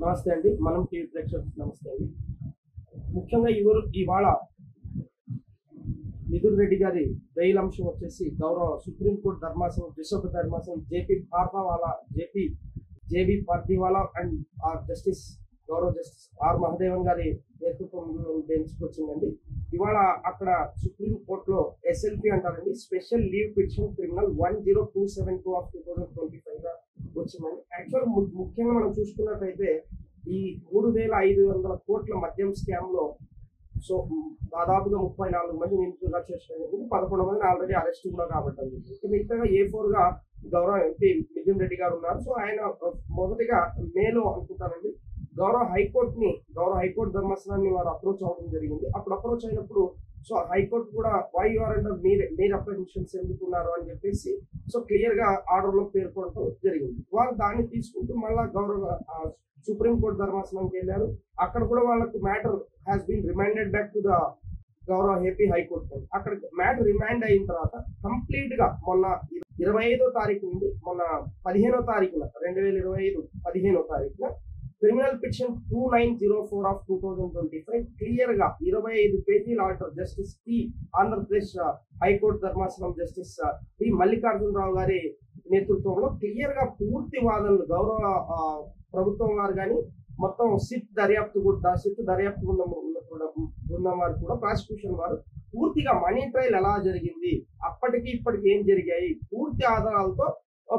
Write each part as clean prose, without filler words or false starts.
నమస్తే అండి. మనం టీవీ ప్రేక్షకులకు నమస్తే అండి. ముఖ్యంగా ఇవాళ మిథున్ రెడ్డి గారి బెయిల్ అంశం వచ్చేసి గౌరవ సుప్రీంకోర్టు ధర్మాసనం విశ్వ ధర్మాసనం జేబీ పార్దీవాలా అండ్ జస్టిస్ గౌరవ జస్టిస్ ఆర్ మహదేవన్ గారి నేతృత్వంలో బెంచ్కి వచ్చిందండి. ఇవాళ అక్కడ సుప్రీంకోర్టులో ఎస్ఎల్పి అంటారండి, special leave petition criminal 10272 of 2025 గా వచ్చిందండి. యాక్చువల్ ముఖ్యంగా మనం చూసుకున్నట్టయితే ఈ 3500 కోట్ల మద్యం స్కామ్ లో సో దాదాపుగా 34 మంది నిందితులుగా చేసిన 11 మంది ఆల్రెడీ అరెస్ట్ కూడా కాబట్టి మిగతాగా A4 గా గౌరవ ఎంపీ మిథున్ రెడ్డి గారు ఉన్నారు. సో ఆయన మొదటిగా మేలో అనుకుంటారండి గౌరవ హైకోర్టు ధర్మాసనాన్ని వారు అప్రోచ్ అవ్వడం జరిగింది. అప్పుడు అప్రోచ్ అయినప్పుడు సో హైకోర్టు కూడా వై యూఆర్ అండర్ మీరు అప్రహెన్షన్స్ ఎందుకున్నారు అని చెప్పేసి సో క్లియర్ గా ఆర్డర్ లో పేర్కొనడం జరిగింది. వారు దాన్ని తీసుకుంటూ మళ్ళా గౌరవ సుప్రీంకోర్టు ధర్మాసనానికి వెళ్ళారు. అక్కడ కూడా వాళ్ళకు matter has been reminded back to the గౌరవ ఏపీ హైకోర్టు. అక్కడ మ్యాటర్ రిమైండ్ అయిన తర్వాత కంప్లీట్ గా మొన్న 25వ తారీఖు నుండి మొన్న 15వ తారీఖున 2025 15వ తారీఖున క్రిమినల్ పిటిషన్ 2904 ఆఫ్ 2025 క్లియర్ గా 25 పేజీల order justice T Andhra Pradesh high court ధర్మాసనం జస్టిస్ టి మల్లికార్జునరావు గారి నేతృత్వంలో క్లియర్ గా పూర్తి వాదనలు గౌరవ ప్రభుత్వం వారు కానీ మొత్తం సిట్ దర్యాప్తు బృందం వారు కూడా ప్రాసిక్యూషన్ వారు పూర్తిగా మనీ ట్రయల్ ఎలా జరిగింది, అప్పటికి ఇప్పటికి ఏం జరిగాయి, పూర్తి ఆధారాలతో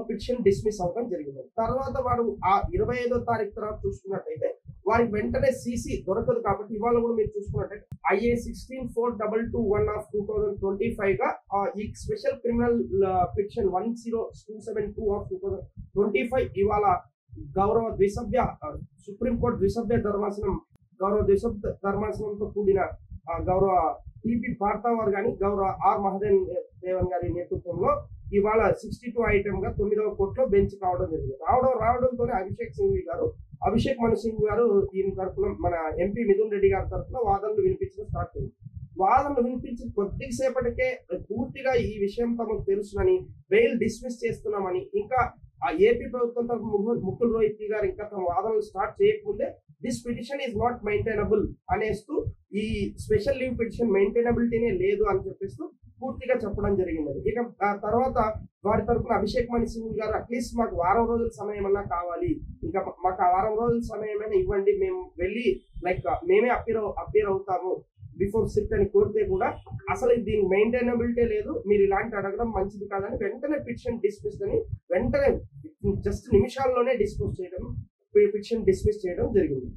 పిటిషన్ డిస్మిస్ అవ్వడం జరిగింది. తర్వాత వారు ఆ 25వ తారీఖు తర్వాత చూసుకున్నట్టయితే వారికి వెంటనే సీసీ దొరకదు కాబట్టి ఇవాళ కూడా మీరు చూసుకున్నట్టయితే IA 16221 ఆఫ్ 2025 గా ఈ స్పెషల్ క్రిమినల్ పిటిషన్ 10272 ఆఫ్ 2025 ఇవాళ గౌరవ సుప్రీంకోర్టు ద్విసభ్య ధర్మాసనంతో కూడిన గౌరవ టిపి భారతావారు కానీ గౌరవ ఆర్ మహదేవన్ గారి నేతృత్వంలో ఇవాళ 62 ఐటమ్ గా 9వ కోర్టులో బెంచ్ కావడం జరిగింది. రావడంతో అభిషేక్ మను సింగ్ గారు దీని తరఫున మన ఎంపీ మిథున్ రెడ్డి గారి తరఫున వాదనలు వినిపించడం స్టార్ట్ అయింది. వాదనలు వినిపించి కొద్దిసేపటికే పూర్తిగా ఈ విషయం తమకు తెలుసునని బెయిల్ డిస్మిస్ చేస్తున్నామని ఇంకా ఆ ఏపీ ప్రభుత్వం తరఫున ముకుల్ రోహిత్ గారు ఇంకా తమ వాదనలు స్టార్ట్ చేయకముందే this petition is not maintainable అనేస్తూ ఈ స్పెషల్ లీవ్ పిటిషన్ మెయింటైనబిలిటీనే లేదు అని చెప్పేస్తూ పూర్తిగా చెప్పడం జరిగింది. ఇక ఆ తర్వాత వారి తరఫున అభిషేక్ మను సింగ్ గారు అట్లీస్ట్ మాకు వారం రోజుల సమయం అన్నా కావాలి, ఇంకా మాకు ఆ వారం రోజుల సమయమైనా ఇవ్వండి, మేము వెళ్ళి మేమే అపియర్ అవుతాము బిఫోర్ సిట్ అని కోరితే కూడా అసలు దీని మెయింటైనబిలిటీ లేదు, మీరు ఇలాంటి అడగడం మంచిది కాదని వెంటనే పిటిషన్ డిస్మిస్ అని వెంటనే జస్ట్ నిమిషాల్లోనే పిటిషన్ డిస్మిస్ చేయడం జరిగింది.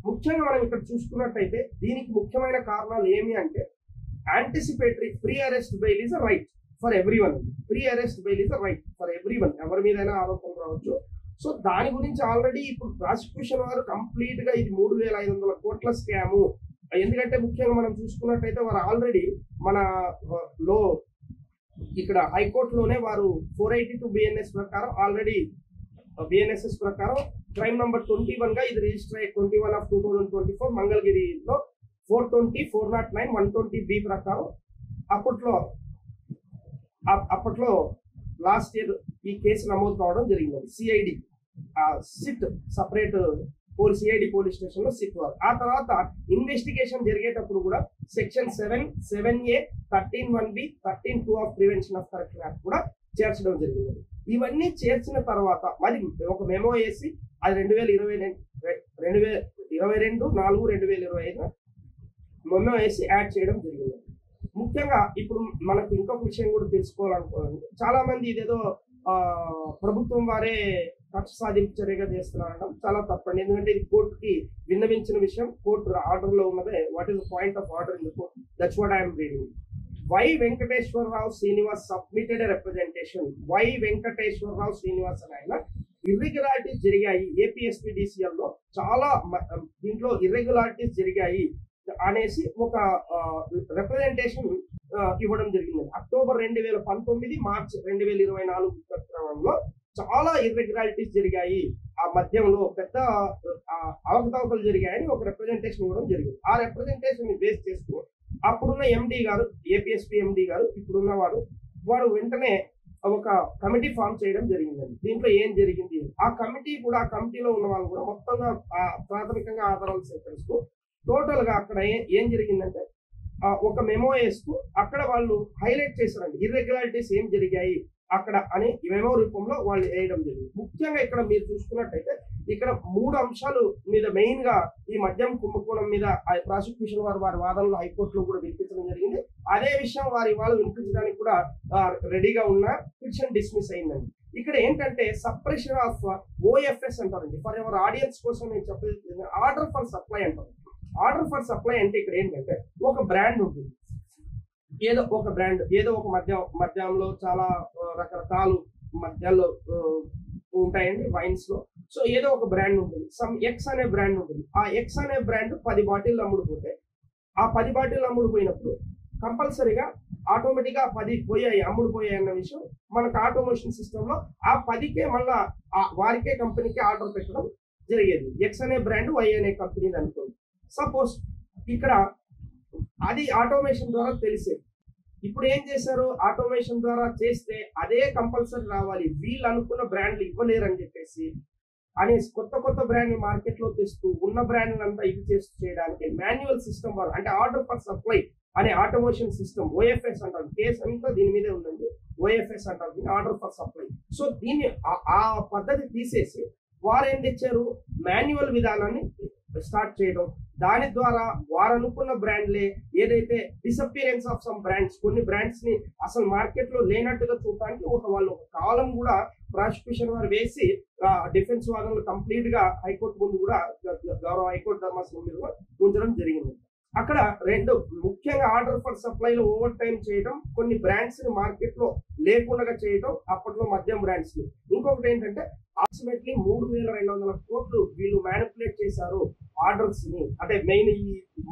ముఖ్యంగా మనం ఇక్కడ చూసుకున్నట్టయితే దీనికి ముఖ్యమైన కారణాలు ఏమి అంటే anticipatory pre arrest bail is a right for everyone. Pre arrest bail is a right for everyone, ఎవరి మీదైనా ఆరోపణలు రావచ్చు. సో దాని గురించి ఆల్రెడీ ఇప్పుడు ప్రాసిక్యూషన్ వారు కంప్లీట్ గా ఇది 3500 కోట్ల స్కాము. ఎందుకంటే ముఖ్యంగా మనం చూసుకున్నట్టయితే వారు ఆల్రెడీ మన ఇక్కడ హైకోర్టులోనే వారు 482 BNS ప్రకారం ఆల్రెడీ BNSS ప్రకారం క్రైమ్ నంబర్ 21 గా ఇది రిజిస్టర్ అయ్యి 21 ఆఫ్ 2024 మంగళగిరిలో 420, 409, 120B ప్రకారం అప్పట్లో లాస్ట్ ఇయర్ ఈ కేసు నమోదు కావడం జరిగింది. CID SIT separate CID police station లో సిట్ వారు ఆ తర్వాత ఇన్వెస్టిగేషన్ జరిగేటప్పుడు కూడా section 7A 13(1)B 13(2) of prevention of corruption act కూడా చేర్చడం జరిగింది. ఇవన్నీ చేర్చిన తర్వాత మరి ఒక మెమో వేసి అది 2022/4/2025 మెమో వేసి యాడ్ చేయడం జరిగింది. ముఖ్యంగా ఇప్పుడు మనకు ఇంకొక విషయం కూడా తెలుసుకోవాలనుకోవాలి. చాలా మంది ఇదేదో ప్రభుత్వం వారే కక్ష సాధింపు చర్యగా చేస్తున్నారనడం చాలా తప్పండి. ఎందుకంటే ఇది కోర్టుకి విన్నవించిన విషయం, కోర్టు ఆర్డర్ లో ఉన్నదే. What is the point of order in the court? That's what I'm reading. Y Venkateswararao Srinivas submitted representation. Y Venkateswararao Srinivas అని ఆయన ఇర్రెగ్యులారిటీస్ జరిగాయి APSPDCL లో, చాలా దీంట్లో ఇర్రెగ్యులారిటీస్ జరిగాయి అనేసి ఒక రిప్రజెంటేషన్ ఇవ్వడం జరిగింది. అక్టోబర్ 2019 మార్చ్ 2024 క్రమంలో చాలా ఇర్రెగ్యులారిటీస్ జరిగాయి, ఆ మధ్యంలో పెద్ద అవకతవకలు జరిగాయని ఒక రిప్రజెంటేషన్ ఇవ్వడం జరిగింది. ఆ రిప్రజెంటేషన్ బేస్ చేస్తూ అప్పుడున్న MD గారు, APSP MD గారు ఇప్పుడున్న వారు వెంటనే ఒక కమిటీ ఫామ్ చేయడం జరిగిందండి. దీంట్లో ఏం జరిగింది, ఆ కమిటీలో ఉన్న వాళ్ళు కూడా మొత్తంగా ప్రాథమికంగా ఆధారాలు సేకరిస్తూ టోటల్ గా అక్కడ ఏం జరిగిందంటే ఒక మెమో వేస్తూ అక్కడ వాళ్ళు హైలైట్ చేశారండి. ఇర్రెగ్యులారిటీస్ ఏం జరిగాయి అక్కడ అని మెమో రూపంలో వాళ్ళు వేయడం జరిగింది. ముఖ్యంగా ఇక్కడ మీరు చూసుకున్నట్టయితే ఇక్కడ 3 అంశాలు మీద మెయిన్ గా ఈ మద్యం కుంభకోణం మీద ప్రాసిక్యూషన్ వారి వాదనలు హైకోర్టులో కూడా వినిపించడం జరిగింది. అదే విషయం వాళ్ళు వినిపించడానికి కూడా రెడీగా ఉన్న పిటిషన్ డిస్మిస్ అయిందండి. ఇక్కడ ఏంటంటే సప్రెషన్ ఆఫ్ ఓఎఫ్ఎస్ అంటారండి. ఫర్ ఎవర్ ఆడియన్స్ కోసం నేను చెప్పేది ఆర్డర్ ఫర్ సప్లై అంటారు. ఆర్డర్ ఫర్ సప్లై అంటే ఇక్కడ ఏంటంటే ఒక బ్రాండ్ ఉంటుంది, ఏదో ఒక మద్యంలో చాలా రకరకాల మద్యాలు ఉంటాయండి వైన్స్ లో. సో ఏదో ఒక బ్రాండ్ ఉంటుంది, సమ్ ఎక్స్ అనే బ్రాండ్ ఉంటుంది. ఆ ఎక్స్ అనే బ్రాండ్ 10 బాటిల్ అమ్ముడుపోతే ఆ 10 బాటిల్ అమ్ముడుపోయినప్పుడు కంపల్సరీగా ఆటోమేటిక్ గా 10 అమ్ముడుపోయాయి అన్న విషయం మనకు ఆటోమేషన్ సిస్టమ్ లో ఆ 10కే మళ్ళా వారికే కంపెనీకి ఆర్డర్ పెట్టడం జరిగేది. ఎక్స్ అనే బ్రాండ్ వై అనే కంపెనీ అనుకోండి. సపోజ్ ఇక్కడ అది ఆటోమేషన్ ద్వారా తెలిసేది. ఇప్పుడు ఏం చేశారు, ఆటోమేషన్ ద్వారా చేస్తే అదే కంపల్సరీ రావాలి, వీళ్ళు అనుకున్న బ్రాండ్లు ఇవ్వలేరు అని చెప్పేసి అనేసి కొత్త బ్రాండ్ మార్కెట్ లో తెస్తూ ఉన్న బ్రాండ్ అంతా ఇది చేయడానికి మాన్యువల్ సిస్టమ్ వాళ్ళు అంటే ఆర్డర్ ఫర్ సప్లై అనే ఆటోమేషన్ సిస్టమ్ ఓఎఫ్ఎస్ అంటారు. కేసు అంతా దీని మీదే ఉందండి, ఓఎఫ్ఎస్ అంటారు దీన్ని, ఆర్డర్ ఫర్ సప్లై. సో దీన్ని ఆ పద్ధతి తీసేసి వారు ఏం తెచ్చారు, మాన్యువల్ విధానాన్ని స్టార్ట్ చేయడం. దాని ద్వారా వారు అనుకున్న బ్రాండ్లే ఏదైతే డిసపియరెన్స్ ఆఫ్ సమ్ బ్రాండ్స్, కొన్ని బ్రాండ్స్ ని అసలు మార్కెట్ లో లేనట్టుగా చూడటానికి వాళ్ళు ఒక కాలం కూడా ప్రాసిక్యూషన్ వారు వేసి డిఫెన్స్ వాదనలు కంప్లీట్ గా హైకోర్టు ముందు కూడా గౌరవ హైకోర్టు ధర్మాసనం మీద ఉంచడం జరిగింది. అక్కడ రెండు ముఖ్యంగా ఆర్డర్ ఫర్ సప్లై లో ఓవర్ టైం చేయడం, కొన్ని బ్రాండ్స్ ని మార్కెట్ లో లేకుండా చేయడం అప్పట్లో మద్యం బ్రాండ్స్ ని. ఇంకొకటి ఏంటంటే అప్రాక్సిమేట్లీ 3,200 కోట్లు వీళ్ళు మ్యానిపులేట్ చేశారు ఆర్డర్స్ ని. అంటే మెయిన్ ఈ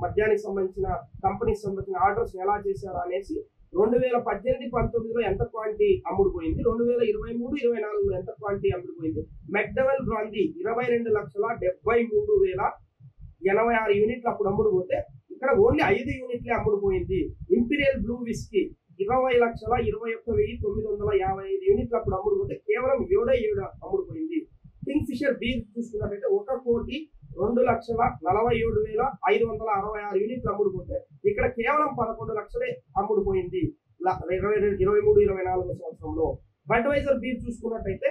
మద్యానికి సంబంధించిన కంపెనీకి సంబంధించిన ఆర్డర్స్ ఎలా చేశారు అనేసి 2018-19లో ఎంత క్వాంటిటీ అమ్ముడుపోయింది, 2023-24లో ఎంత క్వాంటిటీ అమ్ముడుపోయింది. మెక్డవెల్ బ్రాందీ 22,73,086 యూనిట్లు అప్పుడు అమ్ముడుపోతే ఇక్కడ ఓన్లీ 5 యూనిట్లే అమ్ముడుపోయింది. ఇంపీరియల్ బ్లూ విస్కీ 20,21,955 యూనిట్లు అప్పుడు అమ్ముడుపోతే కేవలం 7 అమ్ముడుపోయింది. కింగ్ ఫిషర్ బీర్ చూసుకున్నట్టయితే 1,47,566 యూనిట్లు అమ్ముడుపోతే ఇక్కడ కేవలం 11 లక్షలే అమ్ముడుపోయింది 23-24 సంవత్సరంలో. బడ్వైజర్ బీర్ చూసుకున్నట్టయితే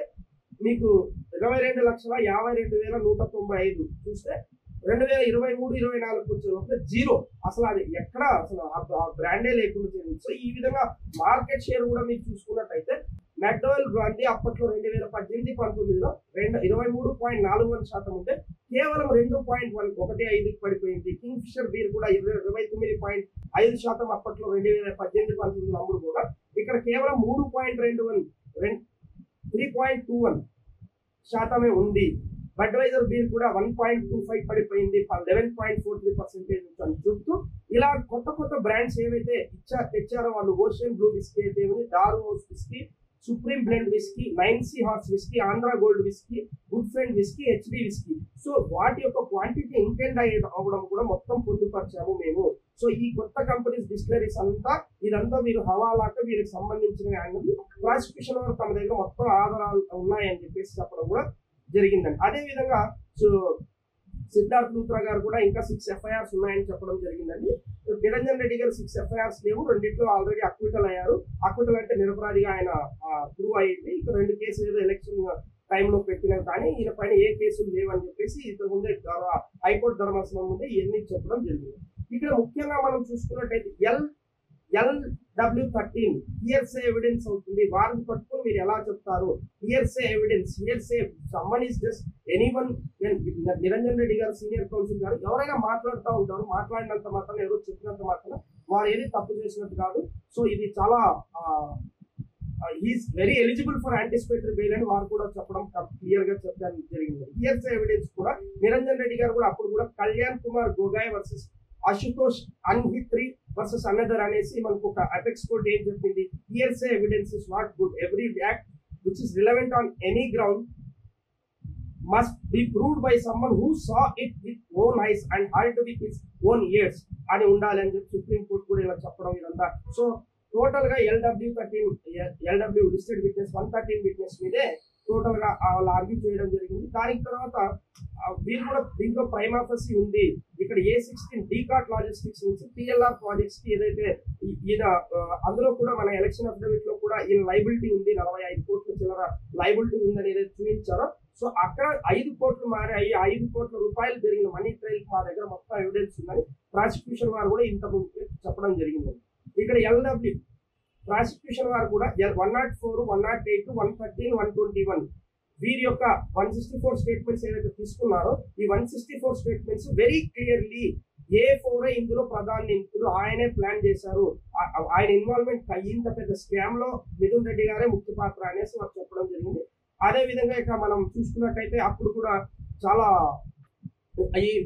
మీకు 22,52,195 చూస్తే 2023-24 వచ్చే జీరో, అసలు అది ఎక్కడ అసలు ఆ బ్రాండే లేకుండా చేరింది. సో ఈ విధంగా మార్కెట్ షేర్ కూడా మీరు చూసుకున్నట్టయితే మెక్డవెల్ బ్రాందీ అప్పట్లో 2018-19లో 23.41% ఉంటే కేవలం 2.15 పడిపోయింది. కింగ్ ఫిషర్ బీర్ కూడా 29.5% అప్పట్లో 2018-19లో అమ్ముడు కూడా ఇక్కడ కేవలం 3.21% ఉంది. బడ్వైజర్ బీర్ కూడా 1.25 పడిపోయింది, 11.43% అని చూపుతూ ఇలా కొత్త బ్రాండ్స్ ఏవైతే తెచ్చారో వాళ్ళు ఓషన్ బ్లూ విస్కీ అయితే దారు whisky, supreme blend whisky, 9C horse whisky, Andhra gold whisky, good friend whisky, HD whisky. So వాటి యొక్క క్వాంటిటీ ఇంటెండ్ అవ్వడం కూడా మొత్తం పొందుపరిచాము మేము. సో ఈ కొత్త కంపెనీస్ డిస్టిలరీస్ ఇదంతా మీరు హవాలాగా వీరికి సంబంధించిన అన్నది ప్రాసిక్యూషన్ వారు తమ దగ్గర మొత్తం ఆధారాలు ఉన్నాయని చెప్పేసి చెప్పడం కూడా జరిగిందండి. అదే విధంగా సిద్ధార్థ్ లూత్రా గారు కూడా ఇంకా 6 FIRs ఉన్నాయని చెప్పడం జరిగిందండి. నిరంజన్ రెడ్డి గారు 6 FIRs లేవు, రెండిట్లో ఆల్రెడీ అక్విటల్ అయ్యారు. అక్విటల్ అంటే నిరపరాధిగా ఆయన ప్రూవ్ అయ్యింది. ఇక 2 కేసులు ఏదో ఎలక్షన్ టైంలో పెట్టినవి కానీ ఈయన పైన ఏ కేసులు లేవని చెప్పేసి ఇంతకు ముందే హైకోర్టు ధర్మాసనం ముందే ఇవన్నీ చెప్పడం జరిగింది. ఇక్కడ ముఖ్యంగా మనం చూసుకున్నట్టయితే LW13 హియర్సే ఎవిడెన్స్ అవుతుంది. వారిని పట్టుకుని మీరు ఎలా చెప్తారు, hearsay evidence, hearsay someone is just anyone. Niranjan Reddy గారు సీనియర్ కౌన్సిల్ గారు ఎవరైనా మాట్లాడుతూ ఉంటారు, మాట్లాడినంత మాత్రం ఎవరో చెప్పినంత మాత్రం వారు ఏది తప్పు చేసినట్టు కాదు. సో ఇది చాలా is very eligible for anticipatory bail అని వారు కూడా చెప్పడం క్లియర్ గా చెప్పడం జరిగింది. హియర్సే ఎవిడెన్స్ కూడా నిరంజన్ రెడ్డి గారు కూడా అప్పుడు కూడా Kalyan Kumar Gogoi versus Ashutosh Agnihotri versus another అనేసి మనకు ఒక అపెక్స్ కోర్ట్ ఏం చెప్పింది, hearsay evidence is not good. Every act which is relevant on any ground must be proved by someone who saw it with own eyes and heard with his own ears అని ఉండాలి అని చెప్పి supreme court కూడా ఇలా చెప్పడం ఇదంతా. So total గా LW listed witness 113 witness మీదే టోటల్ గా వాళ్ళు ఆర్గ్యూ చేయడం జరిగింది. దానికి తర్వాత వీళ్ళు కూడా దీంట్లో ప్రైమా ఫసి ఉంది. ఇక్కడ A16 డీకాట్ లాజిస్టిక్స్ నుంచి PLR ప్రాజెక్ట్స్ కి ఏదైతే ఈయన అందులో కూడా మన ఎలక్షన్ అఫిడవిట్ లో కూడా ఈయన లైబిలిటీ ఉంది, 45 కోట్ల చిల్లర లైబిలిటీ ఉందని ఏదైతే చూపించారో, సో అక్కడ 5 కోట్లు మారాయి, 5 కోట్ల రూపాయలు జరిగిన మనీ ట్రైల్ మా దగ్గర మొత్తం ఎవిడెన్స్ ఉందని ప్రాసిక్యూషన్ వారు కూడా ఇంత చెప్పడం జరిగింది. ఇక్కడ LW ప్రాసిక్యూషన్ వారు కూడా 104, 108, 113, 121 వీరి యొక్క 164 స్టేట్మెంట్స్ ఏదైతే తీసుకున్నారో ఈ 164 స్టేట్మెంట్స్ వెరీ క్లియర్లీ A4 ఇందులో ప్రధాన నిందితుడు, ఆయనే ప్లాన్ చేశారు, ఆయన ఇన్వాల్వ్మెంట్ ఇంత పెద్ద స్కామ్ లో మిథున్ రెడ్డి గారే ముఖ్య పాత్ర అనేసి వారు చెప్పడం జరిగింది. అదే విధంగా ఇక మనం చూసుకున్నట్టయితే అప్పుడు కూడా చాలా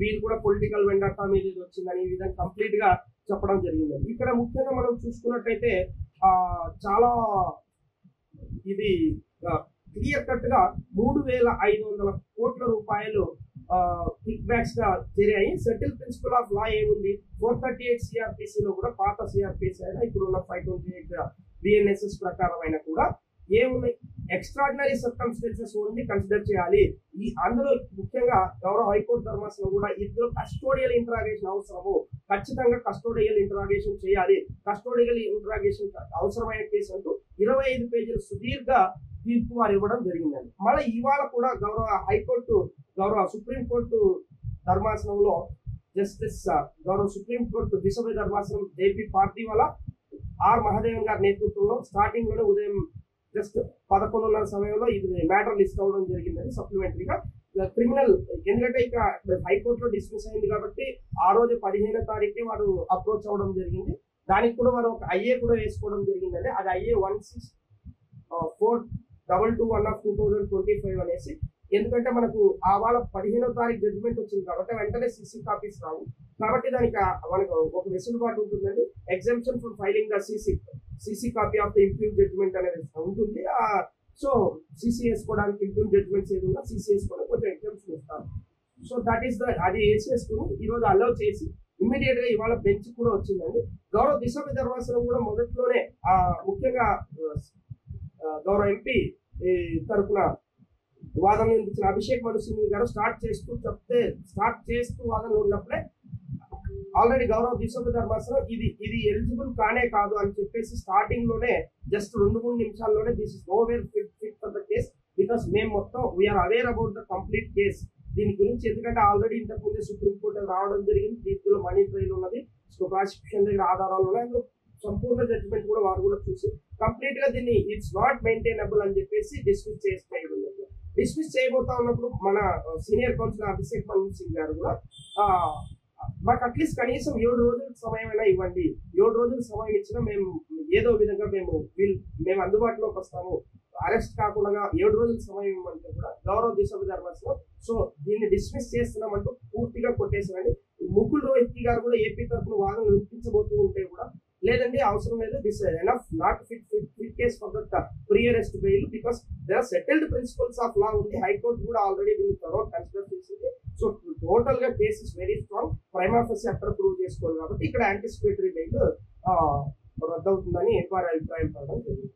వీరు కూడా పొలిటికల్ వెండర్టా మీద ఇది వచ్చిందని ఈ విధంగా కంప్లీట్ గా చెప్పడం జరిగింది. ఇక్కడ ముఖ్యంగా మనం చూసుకున్నట్టయితే చాలా ఇది క్లియర్ కట్ గా 3,500 కోట్ల రూపాయలు కిక్ బ్యాక్స్ గా జరిగాయి. సెటిల్ ప్రిన్సిపల్ ఆఫ్ లా ఏముంది, 438 CRPC లో కూడా పాత CRPC అయినా ఇప్పుడు ఉన్న 528 BNSS ప్రకారం అయినా కూడా ఏమున్నాయి, ఎక్స్ట్రాడినరీ సర్కమ్స్టెన్సెస్ ఓన్లీ కన్సిడర్ చేయాలి. ఈ అందులో ముఖ్యంగా గౌరవ హైకోర్టు ధర్మాసనం కూడా ఇందులో కస్టోడియల్ ఇంటరాగేషన్ అవసరము, ఖచ్చితంగా కస్టోడియల్ ఇంటరాగేషన్ చేయాలి, కస్టోడియల్ ఇంటరాగేషన్ అవసరమైన కేసు అంటూ 25 పేజీల సుదీర్ఘ తీర్పు వారు ఇవ్వడం జరిగిందండి. మళ్ళీ ఇవాళ కూడా గౌరవ సుప్రీంకోర్టు ధర్మాసనంలో జస్టిస్ గౌరవ సుప్రీంకోర్టు విశ్వ ధర్మాసనం JP పార్థివాలా ఆర్ మహదేవన్ గారి నేతృత్వంలో స్టార్టింగ్ లోనే ఉదయం జస్ట్ 11:30 సమయంలో ఇది మ్యాటర్ లిస్ట్ అవ్వడం జరిగిందని సప్లిమెంటరీగా క్రిమినల్, ఎందుకంటే ఇక హైకోర్టులో డిస్మిస్ అయింది కాబట్టి ఆ రోజు 15వ తారీఖే వారు అప్రోచ్ అవ్వడం జరిగింది. దానికి కూడా వారు ఒక IA కూడా వేసుకోవడం జరిగిందండి. అది IA 16422/2025 అనేసి, ఎందుకంటే మనకు ఆ వాళ్ళ 15వ తారీఖు జడ్జిమెంట్ వచ్చింది కాబట్టి వెంటనే CC కాపీస్ రావు కాబట్టి దానికి మనకు ఒక వెసులుబాటు ఉంటుందండి. Exemption for filing the CC copy of the impugned judgment అనేది ఉంటుంది. సో CC వేసుకోవడానికి ఇంప్యూన్ జడ్జిమెంట్స్ ఏది ఉన్నా CC వేసుకోవడానికి కొంచెం ఎగ్జామ్షన్ ఇస్తారు. సో దట్ ఈస్ అది వేసేసుకుని ఈరోజు అలౌ చేసి ఇమ్మీడియట్ గా ఇవాళ బెంచ్ కూడా వచ్చిందండి. గౌరవ దిశ ధర్మాసనం కూడా మొదట్లోనే ముఖ్యంగా గౌరవ MP తరఫున వాదనలు వినిపించిన అభిషేక్ మను సింగ్ గారు స్టార్ట్ చేస్తూ వాదనలు ఉన్నప్పుడే ఆల్రెడీ గౌరవ దిశ ధర్మాసనం ఇది ఎలిజిబుల్ కానే కాదు అని చెప్పేసి స్టార్టింగ్ లోనే జస్ట్ 2-3 నిమిషాల్లోనే this is nowhere fit for the case because మేము మొత్తం we are aware about the complete case దీని గురించి, ఎందుకంటే ఆల్రెడీ ఇంతకు ముందే సుప్రీంకోర్టు రావడం జరిగింది, దీంట్లో మనీ ట్రైల్ ఉన్నది, సో ప్రాసిక్యూషన్ దగ్గర ఆధారాలు ఉన్నాయి, అందులో సంపూర్ణ జడ్జిమెంట్ కూడా వారు కూడా చూసి కంప్లీట్ గా దీన్ని ఇట్స్ నాట్ మెయింటైనబుల్ అని చెప్పేసి డిస్మిస్ చేయబోతా ఉన్నప్పుడు మన సీనియర్ కౌన్సిలర్ అభిషేక్ మను సింగ్ గారు కూడా మాకు అట్లీస్ట్ కనీసం 7 రోజుల సమయం అయినా ఇవ్వండి, 7 రోజుల సమయం ఇచ్చినా మేము ఏదో విధంగా మేము అందుబాటులోకి వస్తాము, అరెస్ట్ కాకుండా 7 రోజుల సమయం ఇవ్వమంటే కూడా గౌరవ దిశ ధర్మాసనం సో దీన్ని డిస్మిస్ చేస్తున్నామంటూ పూర్తిగా కొట్టేసారండి. ముకుల్ రోహిత్కి గారు కూడా AP తరఫున వాదనలు వినిపించబోతూ ఉంటే కూడా లేదండి అవసరం లేదు, this enough not fit case for that pre arrest bail because there are settled principles of law ఉంది, హైకోర్టు కూడా ఆల్రెడీ దీన్ని త్వరగా కన్సిడర్ చేసింది. సో టోటల్ గా case is very strong, prima facie అక్కడ ప్రూవ్ చేసుకోవాలి కాబట్టి ఇక్కడ యాంటిసిపేటరీ బెయిల్ రద్దవుతుందని వారి అభిప్రాయం పడడం జరిగింది.